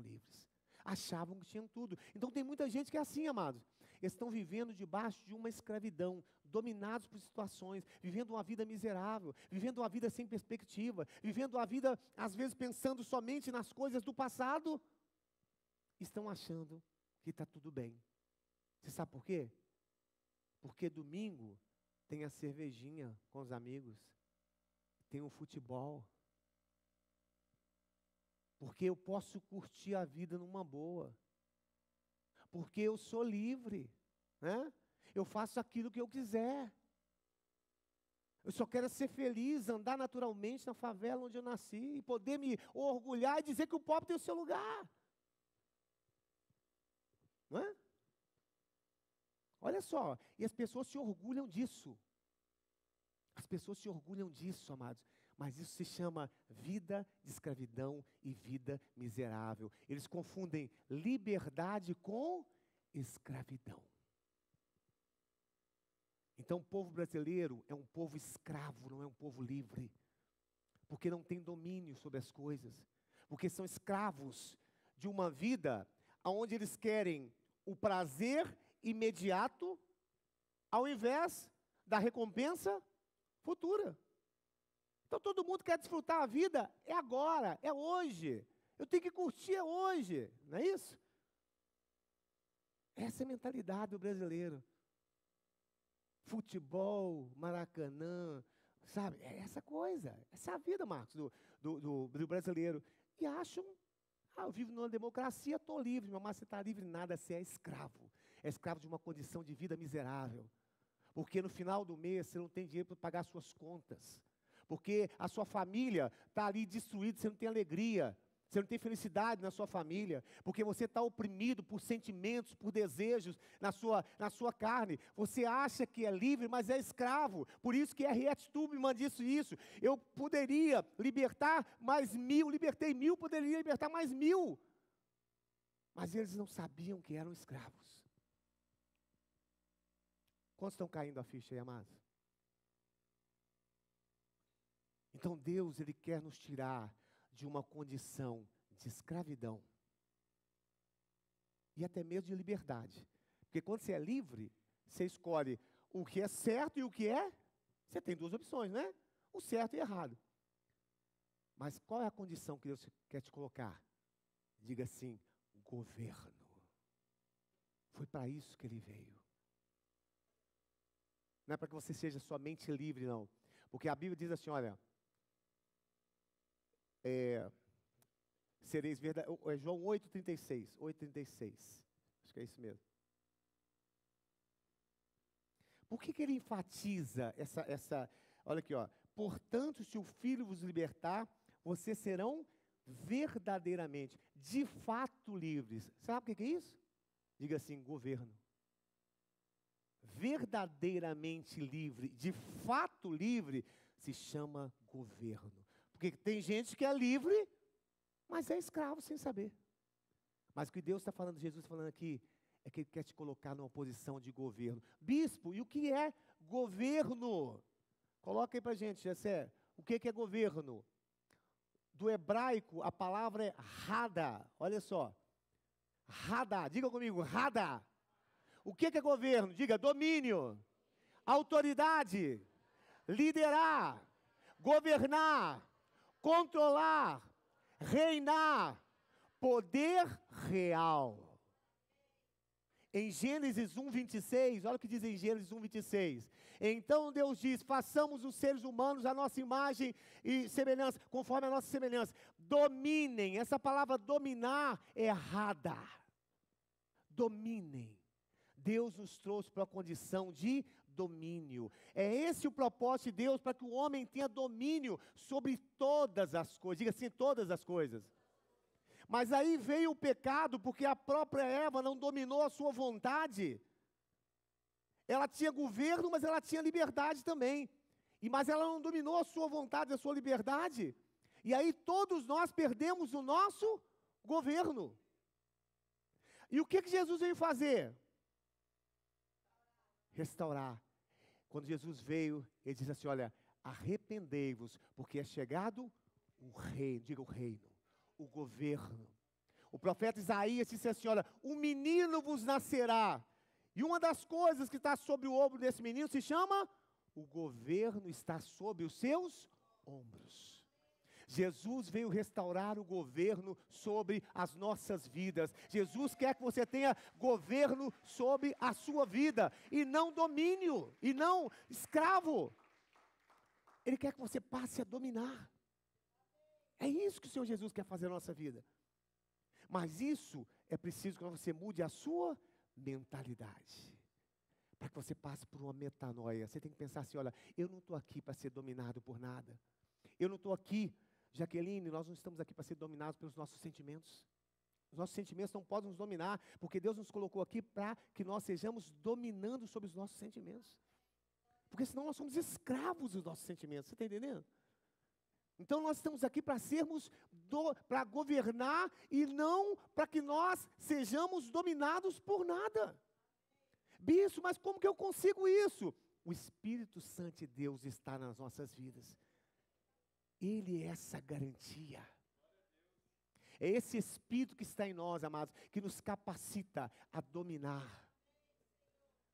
livres, achavam que tinham tudo. Então tem muita gente que é assim, amados. Eles estão vivendo debaixo de uma escravidão, dominados por situações, vivendo uma vida miserável, vivendo uma vida sem perspectiva, vivendo uma vida, às vezes, pensando somente nas coisas do passado. Estão achando que está tudo bem. Você sabe por quê? Porque domingo tem a cervejinha com os amigos, tem o futebol. Porque eu posso curtir a vida numa boa. Porque eu sou livre, né? Eu faço aquilo que eu quiser. Eu só quero ser feliz, andar naturalmente na favela onde eu nasci e poder me orgulhar e dizer que o pobre tem o seu lugar. Não é? Olha só, e as pessoas se orgulham disso. As pessoas se orgulham disso, amados. Mas isso se chama vida de escravidão e vida miserável. Eles confundem liberdade com escravidão. Então, o povo brasileiro é um povo escravo, não é um povo livre. Porque não tem domínio sobre as coisas. Porque são escravos de uma vida onde eles querem o prazer imediato, ao invés da recompensa futura. Então todo mundo quer desfrutar a vida, é agora, é hoje. Eu tenho que curtir hoje, não é isso? Essa é a mentalidade do brasileiro. Futebol, Maracanã, sabe? É essa coisa, essa é a vida, Marcos, do brasileiro. E acham, eu vivo numa democracia, estou livre, mas você está livre nada, você é escravo. É escravo de uma condição de vida miserável. Porque no final do mês você não tem dinheiro para pagar suas contas. Porque a sua família está ali destruída, você não tem alegria, você não tem felicidade na sua família, porque você está oprimido por sentimentos, por desejos na sua carne. Você acha que é livre, mas é escravo. Por isso que R.H. Tubman disse isso. Eu poderia libertar mais 1000, libertei 1000, poderia libertar mais 1000. Mas eles não sabiam que eram escravos. Quantos estão caindo a ficha aí, amados? Então Deus, Ele quer nos tirar de uma condição de escravidão e até mesmo de liberdade. Porque quando você é livre, você escolhe o que é certo e o que é, você tem duas opções, né? O certo e o errado. Mas qual é a condição que Deus quer te colocar? Diga assim, governo. Foi para isso que Ele veio. Não é para que você seja somente livre, não. Porque a Bíblia diz assim, olha, sereis verdadeiros, João 8,36, 8,36, acho que é isso mesmo. Por que ele enfatiza olha aqui, ó, portanto, se o Filho vos libertar, vocês serão verdadeiramente, de fato livres. Sabe o que é isso? Diga assim, governo. Verdadeiramente livre, de fato livre, se chama governo. Porque tem gente que é livre, mas é escravo sem saber. Mas o que Deus está falando, Jesus está falando aqui, é que Ele quer te colocar numa posição de governo. Bispo, e o que é governo? Coloca aí para a gente, Jessé. O que é governo? Do hebraico, a palavra é rada. Olha só. Rada, diga comigo, rada. O que é governo? Diga, domínio, autoridade, liderar, governar, controlar, reinar, poder real. Em Gênesis 1:26, olha o que diz em Gênesis 1:26. Então Deus diz, façamos os seres humanos a nossa imagem e semelhança, conforme a nossa semelhança. Dominem, essa palavra dominar é errada. Dominem. Deus nos trouxe para a condição de domínio. É esse o propósito de Deus, para que o homem tenha domínio sobre todas as coisas. Diga assim, todas as coisas. Mas aí veio o pecado, porque a própria Eva não dominou a sua vontade. Ela tinha governo, mas ela tinha liberdade também. Mas ela não dominou a sua vontade, a sua liberdade. E aí todos nós perdemos o nosso governo. E o que Jesus veio fazer? Restaurar. Quando Jesus veio, ele disse assim, olha, arrependei-vos, porque é chegado o reino, diga o reino, o governo. O profeta Isaías disse assim, olha, um menino vos nascerá. E uma das coisas que está sobre o ombro desse menino se chama, o governo está sobre os seus ombros. Jesus veio restaurar o governo sobre as nossas vidas. Jesus quer que você tenha governo sobre a sua vida, e não domínio, e não escravo. Ele quer que você passe a dominar. É isso que o Senhor Jesus quer fazer na nossa vida. Mas isso é preciso que você mude a sua mentalidade. Para que você passe por uma metanoia. Você tem que pensar assim, olha, eu não estou aqui para ser dominado por nada. Eu não estou aqui, Jaqueline, nós não estamos aqui para ser dominados pelos nossos sentimentos. Os nossos sentimentos não podem nos dominar, porque Deus nos colocou aqui para que nós sejamos dominando sobre os nossos sentimentos. Porque senão nós somos escravos dos nossos sentimentos, você está entendendo? Então nós estamos aqui para sermos, para governar e não para que nós sejamos dominados por nada. Bispo, mas como que eu consigo isso? O Espírito Santo de Deus está nas nossas vidas. Ele é essa garantia. É esse Espírito que está em nós, amados, que nos capacita a dominar,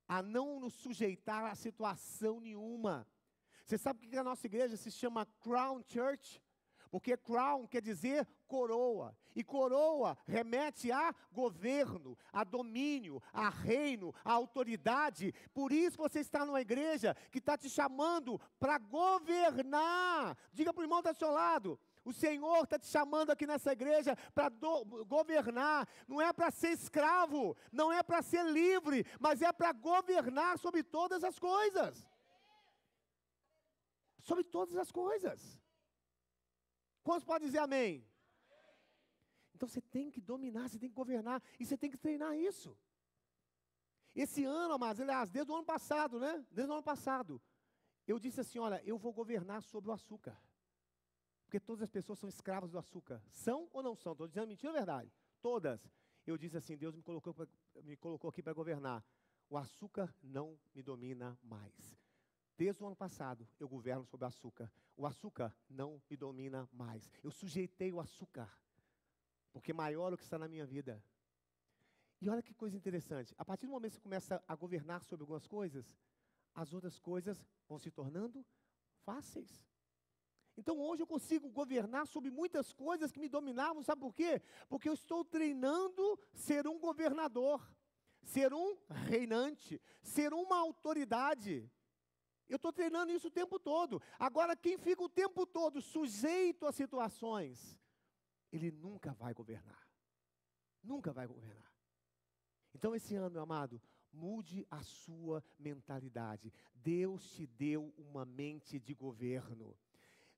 a não nos sujeitar a situação nenhuma. Você sabe por que a nossa igreja se chama Crown Church? Porque crown quer dizer coroa, e coroa remete a governo, a domínio, a reino, a autoridade. Por isso você está numa igreja que está te chamando para governar. Diga para o irmão que está ao seu lado, o Senhor está te chamando aqui nessa igreja para governar. Não é para ser escravo, não é para ser livre, mas é para governar sobre todas as coisas. Sobre todas as coisas. Quantos podem dizer amém? Então você tem que dominar, você tem que governar, e você tem que treinar isso. Esse ano, amados, aliás, desde o ano passado, né? Desde o ano passado, eu disse assim, olha, eu vou governar sobre o açúcar. Porque todas as pessoas são escravas do açúcar. São ou não são? Estou dizendo mentira ou verdade? Todas. Eu disse assim, Deus me colocou aqui para governar. O açúcar não me domina mais. Desde o ano passado, eu governo sobre o açúcar. O açúcar não me domina mais. Eu sujeitei o açúcar, porque maior é o que está na minha vida. E olha que coisa interessante. A partir do momento que você começa a governar sobre algumas coisas, as outras coisas vão se tornando fáceis. Então hoje eu consigo governar sobre muitas coisas que me dominavam. Sabe por quê? Porque eu estou treinando ser um governador, ser um reinante, ser uma autoridade. Eu estou treinando isso o tempo todo. Agora, quem fica o tempo todo sujeito a situações, ele nunca vai governar. Nunca vai governar. Então, esse ano, meu amado, mude a sua mentalidade. Deus te deu uma mente de governo.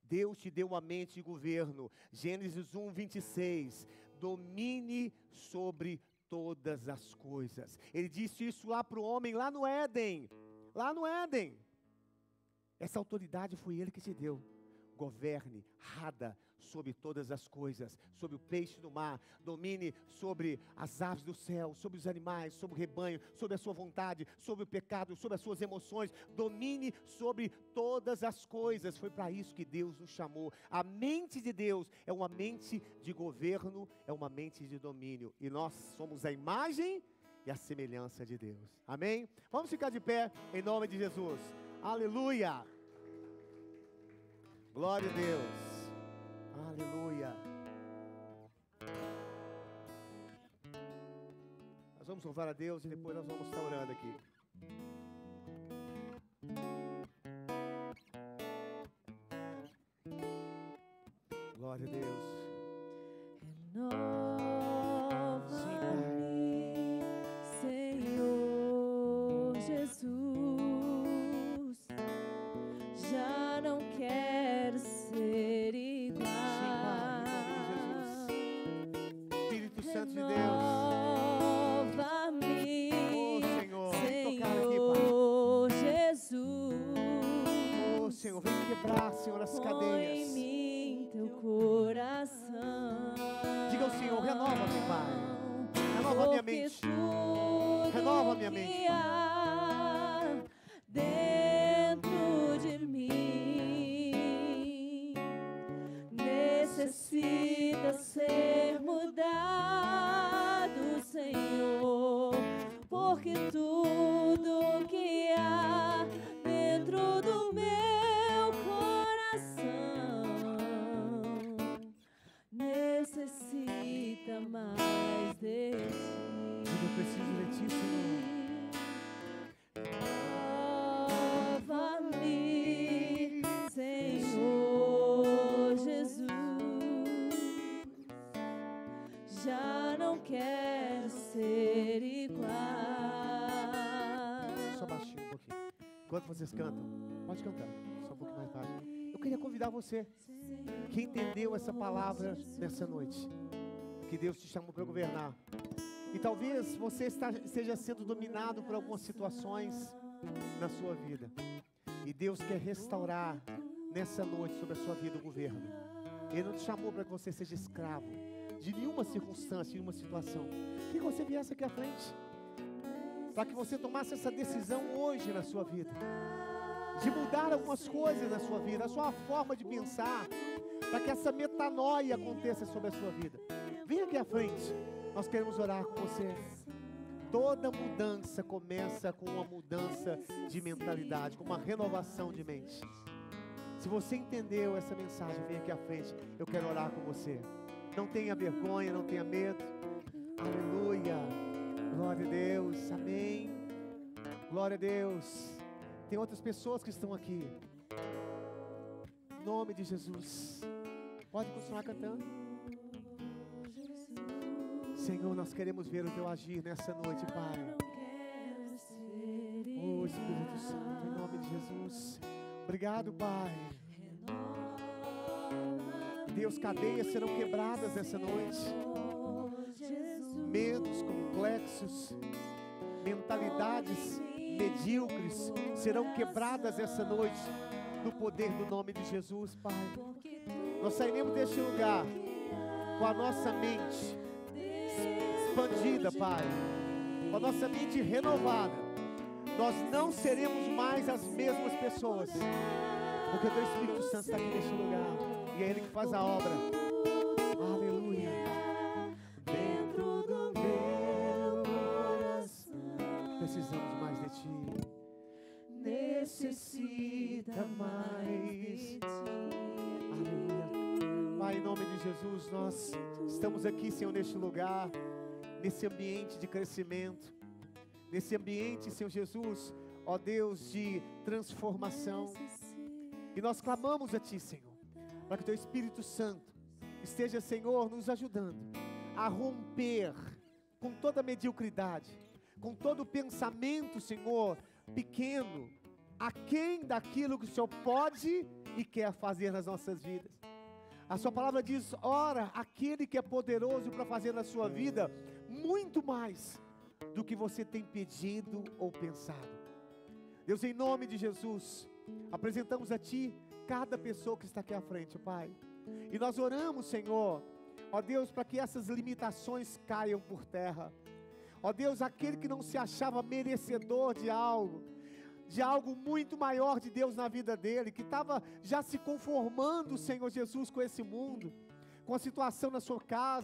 Deus te deu uma mente de governo. Gênesis 1, 26. Domine sobre todas as coisas. Ele disse isso lá para o homem, lá no Éden. Lá no Éden. Essa autoridade foi Ele que te deu. Governe, rada sobre todas as coisas, sobre o peixe do mar, domine sobre as aves do céu, sobre os animais, sobre o rebanho, sobre a sua vontade, sobre o pecado, sobre as suas emoções, domine sobre todas as coisas. Foi para isso que Deus nos chamou. A mente de Deus é uma mente de governo, é uma mente de domínio, e nós somos a imagem e a semelhança de Deus. Amém? Vamos ficar de pé em nome de Jesus. Aleluia! Glória a Deus! Aleluia! Nós vamos louvar a Deus e depois nós vamos estar orando aqui. Glória a Deus! Renova-me, Senhor. Senhor, vem quebrar, Senhor, as Põe em cadeias. mim teu coração. Diga ao Senhor, renova-me, Pai. Renova a minha mente. Renova a minha mente, Que há dentro de mim necessita ser mudado, Senhor, porque tudo que há dentro do meu coração necessita mais de ti. Diga, eu preciso de ti, Senhor. Lava-me, Senhor Jesus. Já não quero ser igual. Só baixinho um pouquinho. Enquanto vocês cantam, pode cantar. Só um pouquinho mais baixo. Eu queria convidar você que entendeu essa palavra nessa noite. Que Deus te chamou para governar. E talvez você esteja sendo dominado por algumas situações na sua vida. E Deus quer restaurar nessa noite sobre a sua vida o governo. Ele não te chamou para que você seja escravo de nenhuma circunstância, nenhuma situação. Que você viesse aqui à frente. Para que você tomasse essa decisão hoje na sua vida. De mudar algumas coisas na sua vida, a sua forma de pensar. Para que essa metanoia aconteça sobre a sua vida. Vem aqui à frente. Nós queremos orar com você. Toda mudança começa com uma mudança de mentalidade, com uma renovação de mente. Se você entendeu essa mensagem, vem aqui à frente. Eu quero orar com você. Não tenha vergonha, não tenha medo. Aleluia. Glória a Deus. Amém. Glória a Deus. Tem outras pessoas que estão aqui. Em nome de Jesus. Pode continuar cantando. Senhor, nós queremos ver o Teu agir nessa noite, Pai. Oh, Espírito Santo, em nome de Jesus. Obrigado, Pai. Deus, cadeias serão quebradas nessa noite. Medos complexos, mentalidades medíocres serão quebradas essa noite no poder do nome de Jesus, Pai. Nós sairemos deste lugar com a nossa mente expandida, Pai, com a nossa mente renovada. Nós não seremos mais as mesmas pessoas, porque o Teu Espírito Santo está aqui neste lugar, e é Ele que faz a obra. Aleluia. Dentro do meu coração precisamos mais de Ti. Necessita mais de Ti. Aleluia. Pai, em nome de Jesus, nós estamos aqui, Senhor, neste lugar, nesse ambiente de crescimento, nesse ambiente, Senhor Jesus, ó Deus, de transformação. E nós clamamos a Ti, Senhor, para que o Teu Espírito Santo esteja, Senhor, nos ajudando a romper com toda mediocridade, com todo pensamento, Senhor, pequeno, aquém daquilo que o Senhor pode e quer fazer nas nossas vidas. A Sua palavra diz: ora, aquele que é poderoso para fazer na sua vida muito mais do que você tem pedido ou pensado. Deus, em nome de Jesus, apresentamos a Ti cada pessoa que está aqui à frente, Pai. E nós oramos, Senhor, ó Deus, para que essas limitações caiam por terra. Ó Deus, aquele que não se achava merecedor de algo muito maior de Deus na vida dele, que estava já se conformando, Senhor Jesus, com esse mundo, com a situação na sua casa,